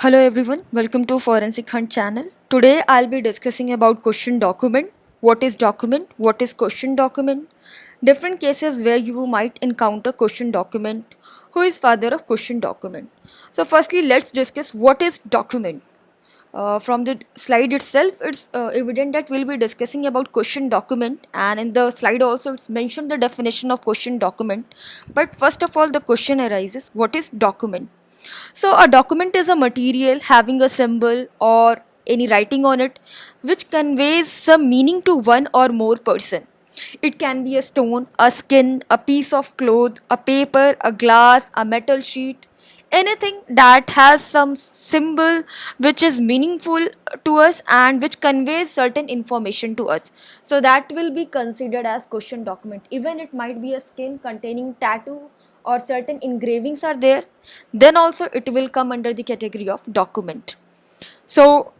Hello everyone, welcome to Forensic Hunt channel. Today I'll be discussing about question document. What is document? What is question document? Different cases where you might encounter question document. Who is father of question document? So firstly let's discuss what is document. From the slide itself it's evident that we'll be discussing about question document, and in the slide also it's mentioned the definition of question document. But first of all the question arises, what is document? So, a document is a material having a symbol or any writing on it which conveys some meaning to one or more person. It can be a stone, a skin, a piece of cloth, a paper, a glass, a metal sheet, anything that has some symbol which is meaningful to us and which conveys certain information to us. So that will be considered as question document. Even it might be a skin containing tattoo or certain engravings are there, then also it will come under the category of document. So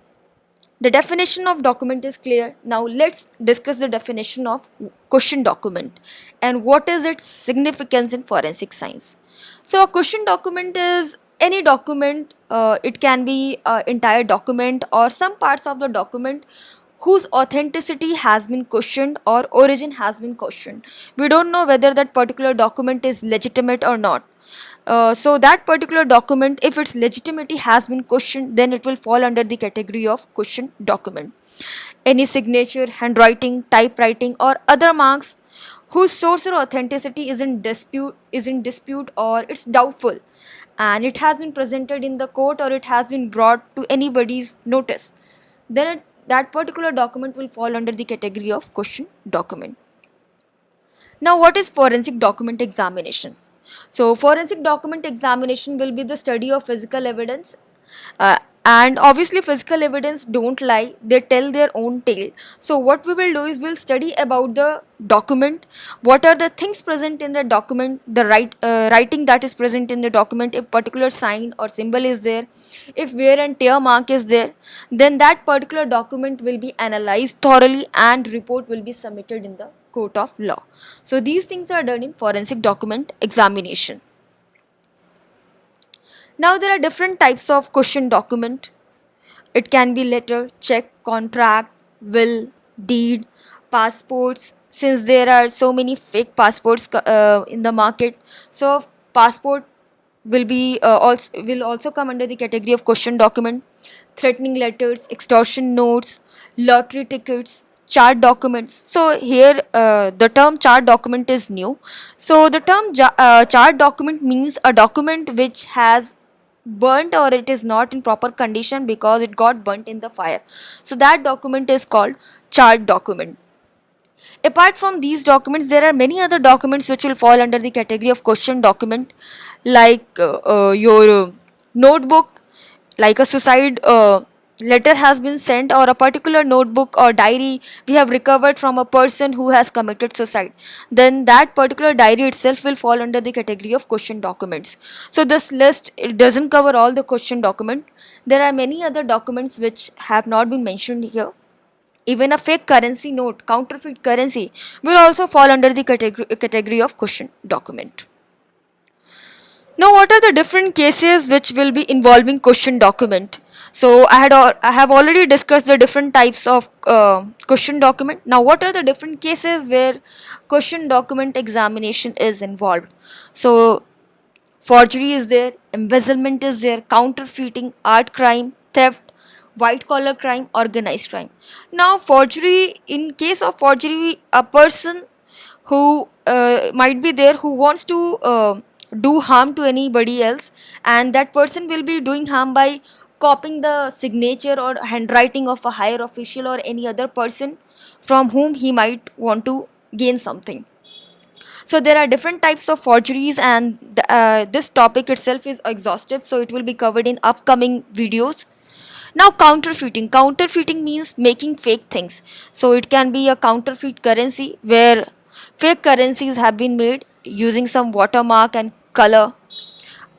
the definition of document is clear. Now let's discuss the definition of question document and what is its significance in forensic science. So a question document is any document. It can be an entire document or some parts of the document whose authenticity has been questioned or origin has been questioned. We don't know whether that particular document is legitimate or not. So that particular document, if its legitimacy has been questioned, then it will fall under the category of question document. Any signature, handwriting, typewriting, or other marks whose source or authenticity is in dispute or it's doubtful, and it has been presented in the court or it has been brought to anybody's notice, then that particular document will fall under the category of question document. Now, what is forensic document examination? So, forensic document examination will be the study of physical evidence. And obviously, physical evidence don't lie, they tell their own tale. So, what we will do is we'll study about the document. What are the things present in the document, the writing that is present in the document, if particular sign or symbol is there, if wear and tear mark is there, then that particular document will be analyzed thoroughly and report will be submitted in the court of law. So these things are done in forensic document examination. Now there are different types of question document. It can be letter, check, contract, will, deed, passports. Since there are so many fake passports in the market, so passport will also come under the category of question document. Threatening letters, extortion notes, lottery tickets, chart documents. So here the term chart document is new. So the term chart document means a document which has burnt or it is not in proper condition because it got burnt in the fire. So that document is called chart document. Apart from these documents, there are many other documents which will fall under the category of question document, like your notebook, like a suicide letter has been sent, or a particular notebook or diary we have recovered from a person who has committed suicide. Then that particular diary itself will fall under the category of question documents. So this list, it doesn't cover all the question document. There are many other documents which have not been mentioned here. Even a fake currency note, counterfeit currency, will also fall under the category of question document. Now, what are the different cases which will be involving question document? So, I have already discussed the different types of question document. Now, what are the different cases where question document examination is involved? So, forgery is there, embezzlement is there, counterfeiting, art crime, theft, white collar crime, organized crime. Now, forgery, in case of forgery, a person who might be there who wants to do harm to anybody else, and that person will be doing harm by copying the signature or handwriting of a higher official or any other person from whom he might want to gain something. So there are different types of forgeries, and this topic itself is exhaustive, so it will be covered in upcoming videos. Now, counterfeiting. Counterfeiting means making fake things. So it can be a counterfeit currency where fake currencies have been made using some watermark and color.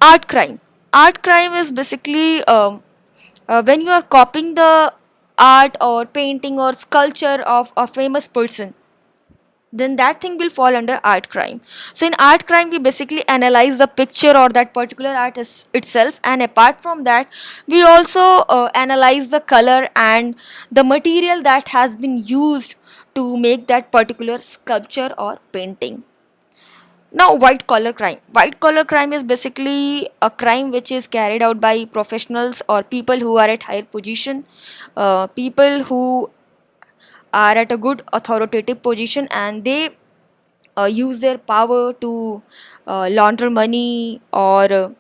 Art crime. Art crime is basically when you are copying the art or painting or sculpture of a famous person, then that thing will fall under art crime. So in art crime we basically analyze the picture or that particular art itself, and apart from that we also analyze the color and the material that has been used to make that particular sculpture or painting. Now, white collar crime is basically a crime which is carried out by professionals or people who are at higher position, people who are at a good authoritative position, and they use their power to launder money or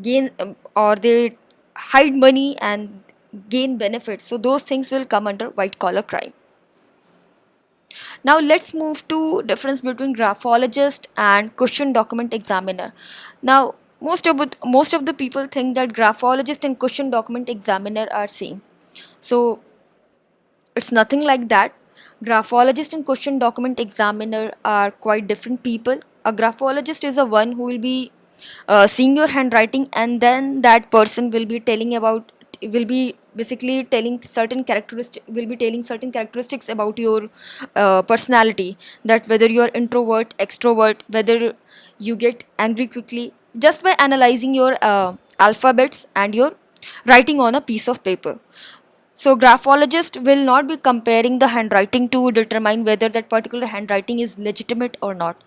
gain or they hide money and gain benefits. So those things will come under white collar crime. Now let's move to difference between graphologist and question document examiner. Now most of the people think that graphologist and question document examiner are same. So it's nothing like that. Graphologist and question document examiner are quite different people. A graphologist is a one who will be seeing your handwriting, and then that person will be basically telling certain characteristics about your personality, that whether you are introvert, extrovert, whether you get angry quickly, just by analyzing your alphabets and your writing on a piece of paper. So graphologist will not be comparing the handwriting to determine whether that particular handwriting is legitimate or not.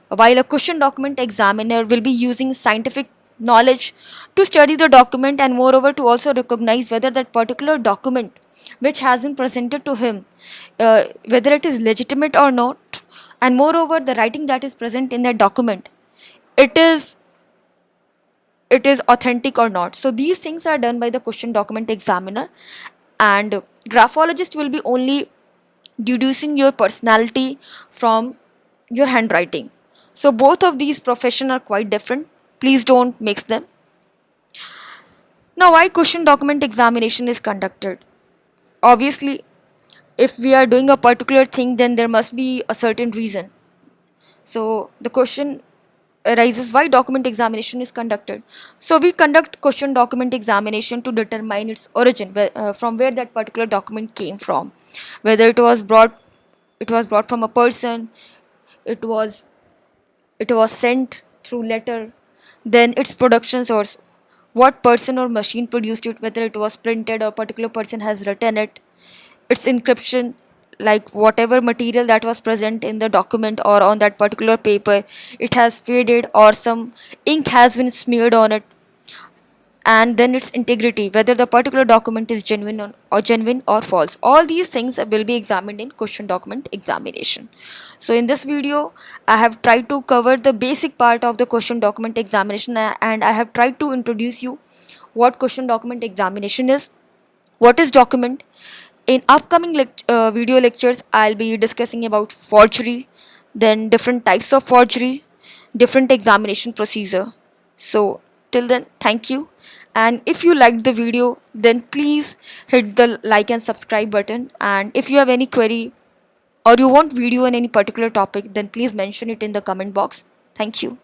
While a question document examiner will be using scientific knowledge to study the document, and moreover to also recognize whether that particular document which has been presented to him, whether it is legitimate or not, and moreover the writing that is present in that document, it is authentic or not. So these things are done by the question document examiner, and graphologist will be only deducing your personality from your handwriting. So both of these professions are quite different. Please don't mix them. Now, why question document examination is conducted? Obviously, if we are doing a particular thing, then there must be a certain reason. So the question arises, why document examination is conducted. So we conduct question document examination to determine its origin, from where that particular document came from, whether it was brought from a person, it was it was sent through letter, then its production source, what person or machine produced it, whether it was printed or particular person has written it, its encryption, like whatever material that was present in the document or on that particular paper, it has faded or some ink has been smeared on it, and then its integrity, whether the particular document is genuine or false. All these things will be examined in question document examination. So in this video I have tried to cover the basic part of the question document examination, and I have tried to introduce you what question document examination is, what is document. In upcoming video lectures I'll be discussing about forgery, then different types of forgery, different examination procedure. So till then, thank you, and if you liked the video then please hit the like and subscribe button, and if you have any query or you want video on any particular topic then please mention it in the comment box. Thank you.